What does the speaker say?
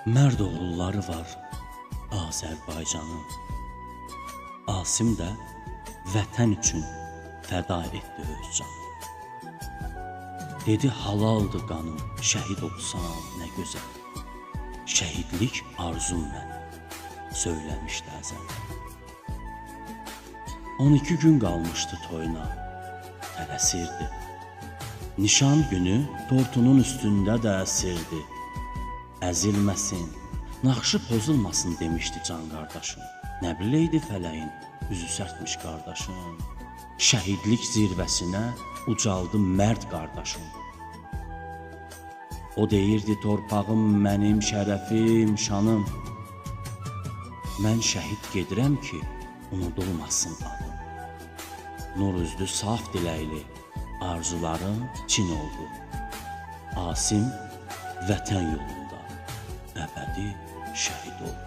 Mərd oğulları var Azərbaycanın. Asim də vətən üçün fəda etdi öz canı. Dedi halaldır qanım, şəhid olsam nə gözəl. Şəhidlik arzum mənə, söyləmişdi əzəldən. 12 gün qalmışdı toyuna, tələsirdi. Nişan günü tortunun üstündə də əsirdi. Əzilməsin, naxşı pozulmasın demişdi can qardaşım. Nə biləydi fələyin, üzü sərtmiş qardaşım. Şəhidlik zirvəsinə ucaldı mərd qardaşım. O deyirdi torpağım mənim şərəfim, şanım. Mən şəhid gedirəm ki, unudulmasın adım. Nur üzlü saf diləkli, arzularım Çin oldu. Asim vətən yolunda əbədi şəhid oldu.